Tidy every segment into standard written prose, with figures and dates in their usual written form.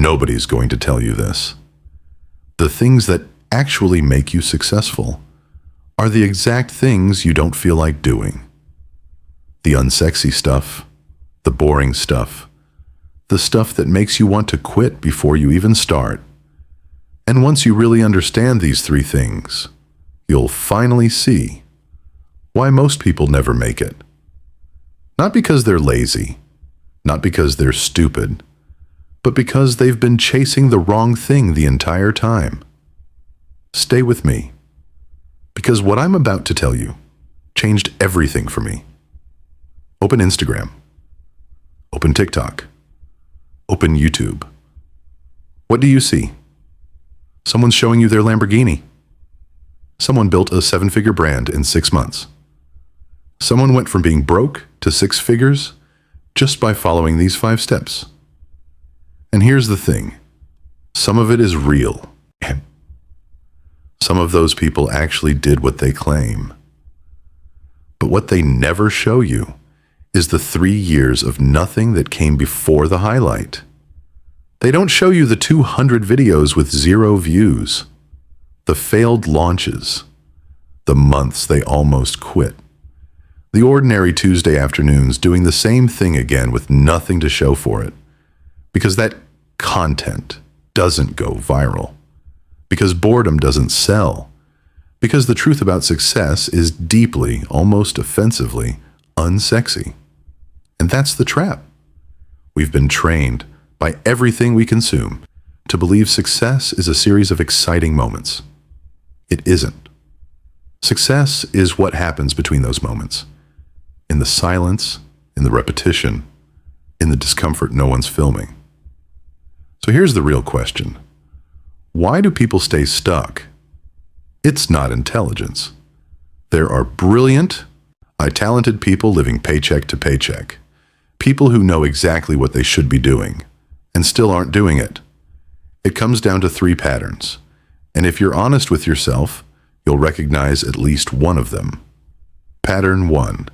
Nobody's going to tell you this. The things that actually make you successful are the exact things you don't feel like doing. The unsexy stuff, the boring stuff, the stuff that makes you want to quit before you even start. And once you really understand these three things, you'll finally see why most people never make it. Not because they're lazy, not because they're stupid, but because they've been chasing the wrong thing the entire time. Stay with me, because what I'm about to tell you changed everything for me. Open Instagram. Open TikTok. Open YouTube. What do you see? Someone's showing you their Lamborghini. Someone built a 7-figure brand in 6 months. Someone went from being broke to 6 figures just by following these 5 steps. And here's the thing. Some of it is real. Some of those people actually did what they claim. But what they never show you is the 3 years of nothing that came before the highlight. They don't show you the 200 videos with 0 views, the failed launches, the months they almost quit, the ordinary Tuesday afternoons doing the same thing again with nothing to show for it, because that content doesn't go viral, because boredom doesn't sell, because the truth about success is deeply, almost offensively, unsexy. And that's the trap. We've been trained by everything we consume to believe success is a series of exciting moments. It isn't. Success is what happens between those moments. In the silence, in the repetition, in the discomfort no one's filming. So here's the real question. Why do people stay stuck? It's not intelligence. There are brilliant, talented people living paycheck to paycheck. People who know exactly what they should be doing and still aren't doing it. It comes down to 3 patterns. And if you're honest with yourself, you'll recognize at least one of them. Pattern 1.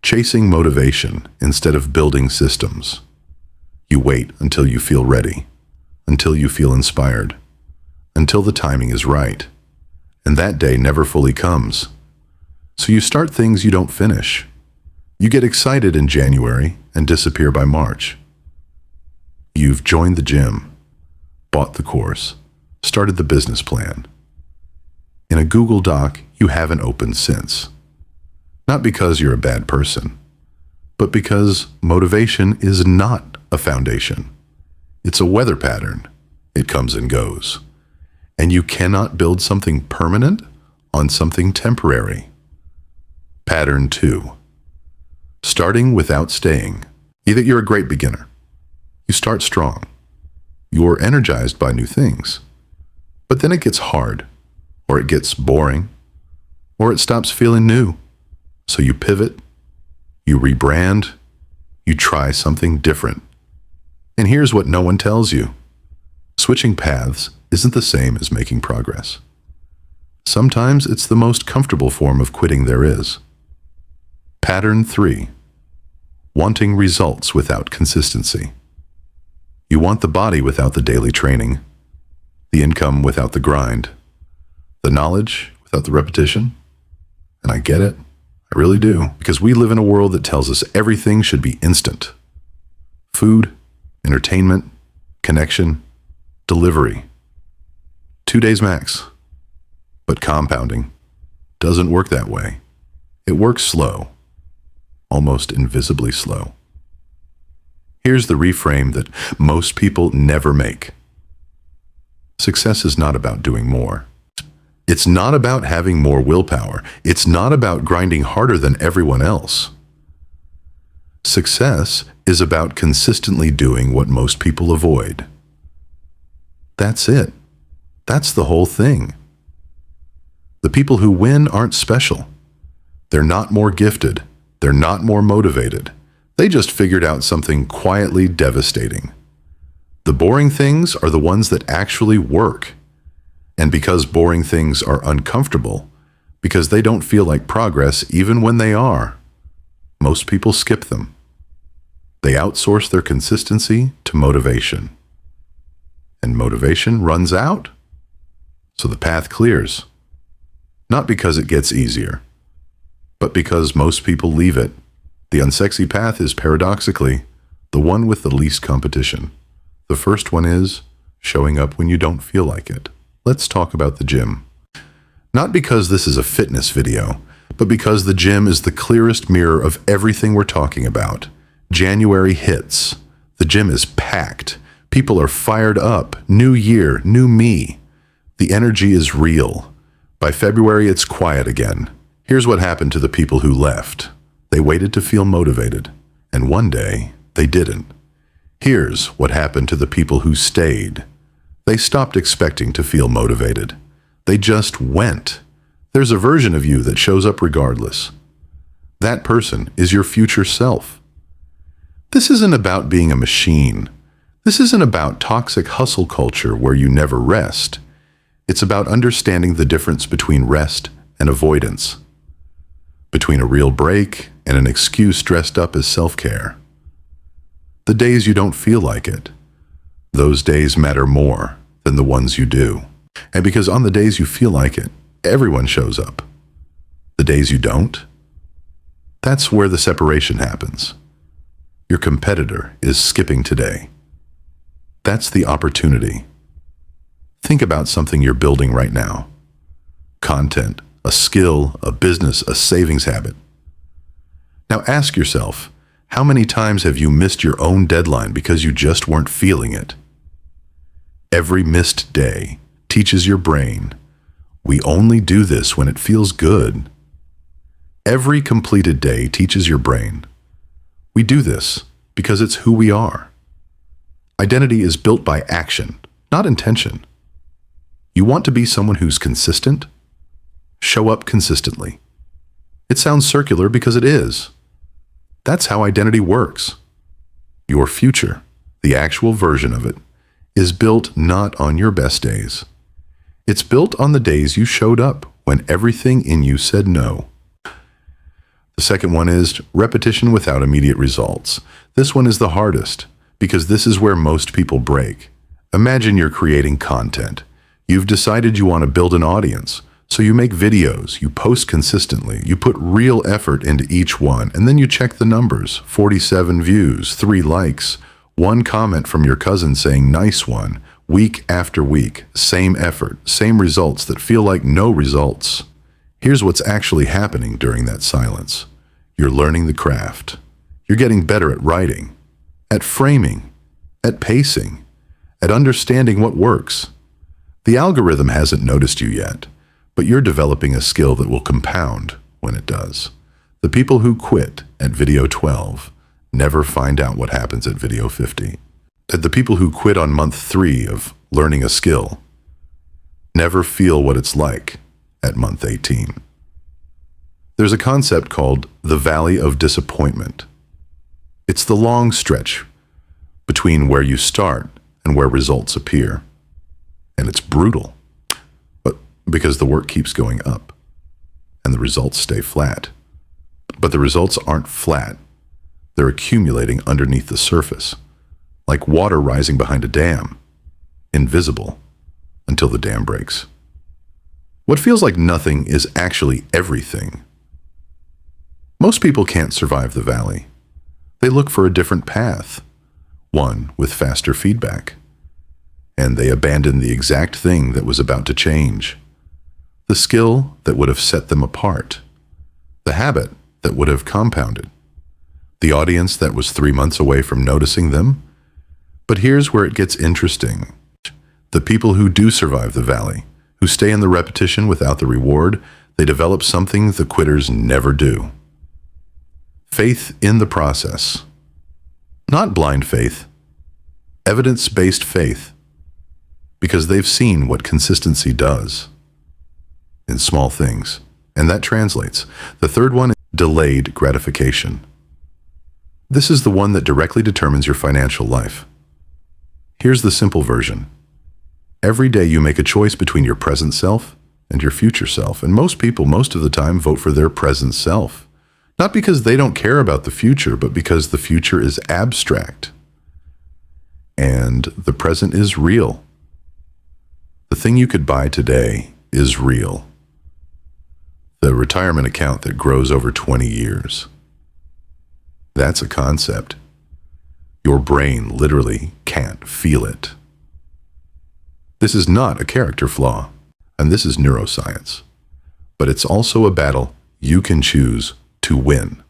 Chasing motivation instead of building systems. You wait until you feel ready, until you feel inspired, until the timing is right. And that day never fully comes. So you start things you don't finish. You get excited in January and disappear by March. You've joined the gym, bought the course, started the business plan. In a Google Doc, you haven't opened since. Not because you're a bad person, but because motivation is not a foundation. It's a weather pattern. It comes and goes. And you cannot build something permanent on something temporary. Pattern 2. Starting without staying. Either you're a great beginner. You start strong. You're energized by new things. But then it gets hard, or it gets boring, or it stops feeling new. So you pivot, you rebrand, you try something different. And here's what no one tells you. Switching paths isn't the same as making progress. Sometimes it's the most comfortable form of quitting there is. Pattern 3. Wanting results without consistency. You want the body without the daily training, the income without the grind, the knowledge without the repetition. And I get it. I really do. Because we live in a world that tells us everything should be instant. Food, entertainment, connection, delivery. 2 days max. But compounding doesn't work that way. It works slow, almost invisibly slow. Here's the reframe that most people never make. Success is not about doing more. It's not about having more willpower. It's not about grinding harder than everyone else. Success is about consistently doing what most people avoid. That's it. That's the whole thing. The people who win aren't special. They're not more gifted. They're not more motivated. They just figured out something quietly devastating. The boring things are the ones that actually work. And because boring things are uncomfortable, because they don't feel like progress even when they are, most people skip them. They outsource their consistency to motivation. motivation runs out, so the path clears. Not because it gets easier, but because most people leave it. The unsexy path is paradoxically the one with the least competition. The first one is showing up when you don't feel like it. Let's talk about the gym. Not because this is a fitness video, but because the gym is the clearest mirror of everything we're talking about. January hits. The gym is packed. People are fired up. New year, new me. The energy is real. By February, it's quiet again. Here's what happened to the people who left. They waited to feel motivated, and one day, they didn't. Here's what happened to the people who stayed. They stopped expecting to feel motivated. They just went. There's a version of you that shows up regardless. That person is your future self. This isn't about being a machine. This isn't about toxic hustle culture where you never rest. It's about understanding the difference between rest and avoidance, between a real break and an excuse dressed up as self-care. The days you don't feel like it, those days matter more than the ones you do. And because on the days you feel like it, everyone shows up. The days you don't, that's where the separation happens. Your competitor is skipping today. That's the opportunity. Think about something you're building right now. Content, a skill, a business, a savings habit. Now ask yourself, how many times have you missed your own deadline because you just weren't feeling it? Every missed day teaches your brain, we only do this when it feels good. Every completed day teaches your brain, we do this because it's who we are. Identity is built by action, not intention. You want to be someone who's consistent? Show up consistently. It sounds circular because it is. That's how identity works. Your future, the actual version of it, is built not on your best days. It's built on the days you showed up when everything in you said no. The second one is repetition without immediate results. This one is the hardest because this is where most people break. Imagine you're creating content. You've decided you want to build an audience. So you make videos, you post consistently, you put real effort into each one, and then you check the numbers. 47 views, 3 likes, 1 comment from your cousin saying nice one, week after week, same effort, same results that feel like no results. Here's what's actually happening during that silence. You're learning the craft. You're getting better at writing, at framing, at pacing, at understanding what works. The algorithm hasn't noticed you yet, but you're developing a skill that will compound when it does. The people who quit at video 12 never find out what happens at video 50. The people who quit on month 3 of learning a skill never feel what it's like at month 18. There's a concept called the Valley of Disappointment. It's the long stretch between where you start and where results appear. And it's brutal, but because the work keeps going up and the results stay flat. But the results aren't flat. They're accumulating underneath the surface, like water rising behind a dam, invisible until the dam breaks. What feels like nothing is actually everything. Most people can't survive the valley. They look for a different path, one with faster feedback. And they abandon the exact thing that was about to change. The skill that would have set them apart. The habit that would have compounded. The audience that was 3 months away from noticing them. But here's where it gets interesting. The people who do survive the valley, who stay in the repetition without the reward, they develop something the quitters never do. Faith in the process. Not blind faith. Evidence-based faith. Because they've seen what consistency does in small things, and that translates. The third one is delayed gratification. This is the one that directly determines your financial life. Here's the simple version. Every day you make a choice between your present self and your future self, and most people, most of the time, vote for their present self. Not because they don't care about the future, but because the future is abstract, and the present is real. thing you could buy today is real. The retirement account that grows over 20 years. That's a concept. Your brain literally can't feel it. This is not a character flaw, and this is neuroscience. But it's also a battle you can choose to win.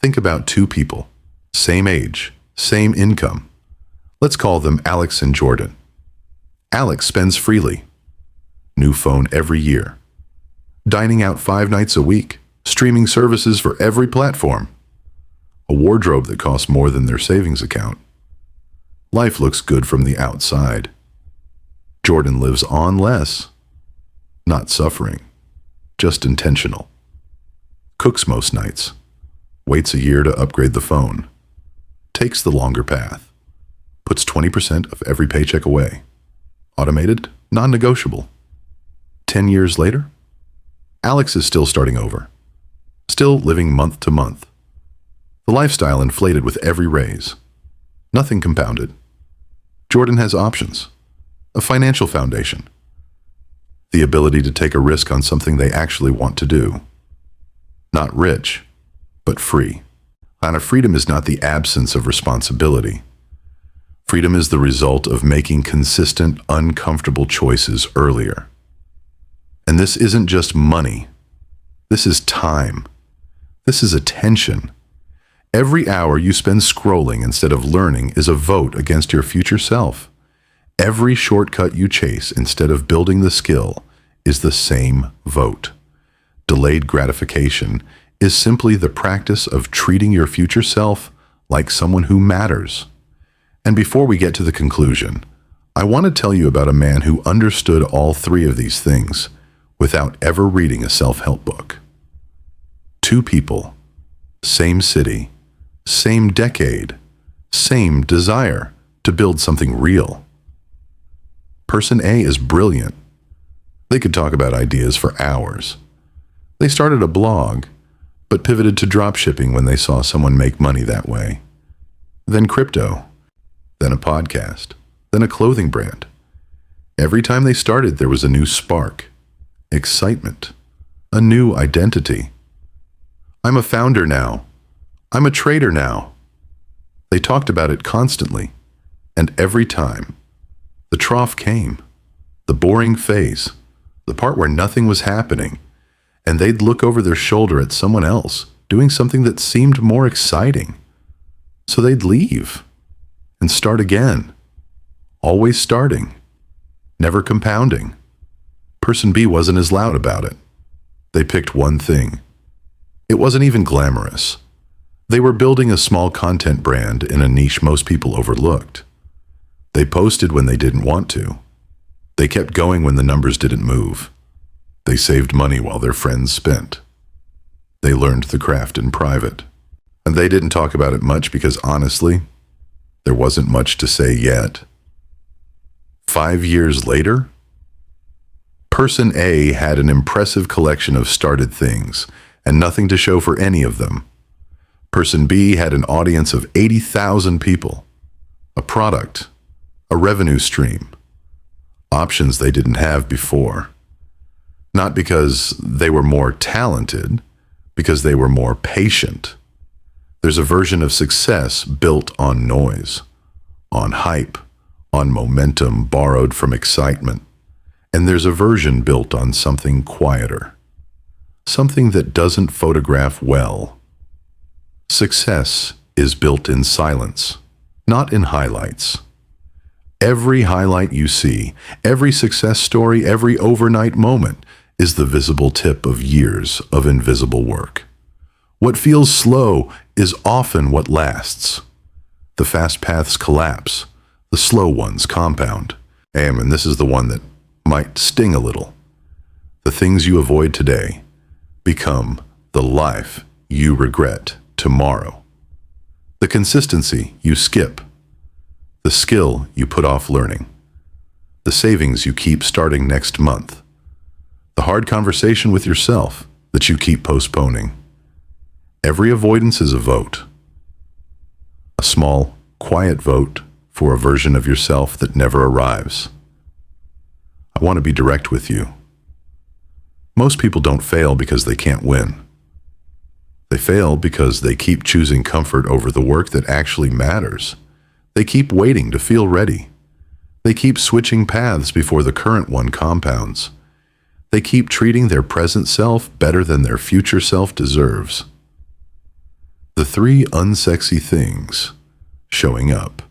Think about two people, same age, same income. Let's call them Alex and Jordan. Alex spends freely. New phone every year. Dining out 5 nights a week. Streaming services for every platform. A wardrobe that costs more than their savings account. Life looks good from the outside. Jordan lives on less. Not suffering. Just intentional. Cooks most nights. Waits a year to upgrade the phone. Takes the longer path. Puts 20% of every paycheck away. Automated, non-negotiable. 10 years later, Alex is still starting over. Still living month to month. The lifestyle inflated with every raise. Nothing compounded. Jordan has options. A financial foundation. The ability to take a risk on something they actually want to do. Not rich, but free. And freedom is not the absence of responsibility. Freedom is the result of making consistent, uncomfortable choices earlier. And this isn't just money. This is time. This is attention. Every hour you spend scrolling instead of learning is a vote against your future self. Every shortcut you chase instead of building the skill is the same vote. Delayed gratification is simply the practice of treating your future self like someone who matters. And before we get to the conclusion, I want to tell you about a man who understood all three of these things without ever reading a self-help book. Two people, same city, same decade, same desire to build something real. Person A is brilliant. They could talk about ideas for hours. They started a blog, but pivoted to dropshipping when they saw someone make money that way. Then crypto, then a podcast, then a clothing brand. Every time they started, there was a new spark, excitement, a new identity. I'm a founder now. I'm a trader now. They talked about it constantly, and every time. The trough came, the boring phase, the part where nothing was happening, and they'd look over their shoulder at someone else doing something that seemed more exciting. So they'd leave and start again, always starting, never compounding. Person B wasn't as loud about it. They picked one thing. It wasn't even glamorous. They were building a small content brand in a niche most people overlooked. They posted when they didn't want to. They kept going when the numbers didn't move. They saved money while their friends spent. They learned the craft in private. And they didn't talk about it much because honestly, there wasn't much to say yet. 5 years later, Person A had an impressive collection of started things and nothing to show for any of them. Person B had an audience of 80,000 people, a product, a revenue stream, options they didn't have before. Not because they were more talented, because they were more patient. There's a version of success built on noise, on hype, on momentum borrowed from excitement. And there's a version built on something quieter, something that doesn't photograph well. Success is built in silence, not in highlights. Every highlight you see, every success story, every overnight moment is the visible tip of years of invisible work. What feels slow is often what lasts. The fast paths collapse, the slow ones compound. And this is the one that might sting a little. The things you avoid today become the life you regret tomorrow. The consistency you skip. The skill you put off learning. The savings you keep starting next month. The hard conversation with yourself that you keep postponing. Every avoidance is a vote. A small, quiet vote for a version of yourself that never arrives. I want to be direct with you. Most people don't fail because they can't win. They fail because they keep choosing comfort over the work that actually matters. They keep waiting to feel ready. They keep switching paths before the current one compounds. They keep treating their present self better than their future self deserves. The three unsexy things: showing up,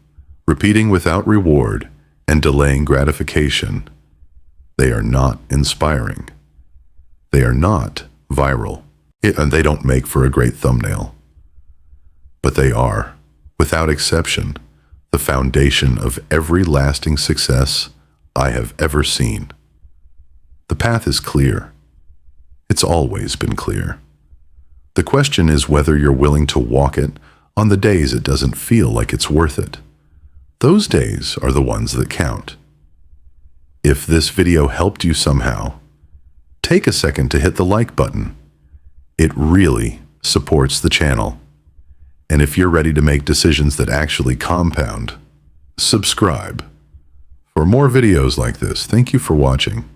repeating without reward, and delaying gratification. They are not inspiring. They are not viral, and they don't make for a great thumbnail. But they are, without exception, the foundation of every lasting success I have ever seen. The path is clear. It's always been clear. The question is whether you're willing to walk it on the days it doesn't feel like it's worth it. Those days are the ones that count. If this video helped you somehow, take a second to hit the like button. It really supports the channel. And if you're ready to make decisions that actually compound, subscribe. For more videos like this, thank you for watching.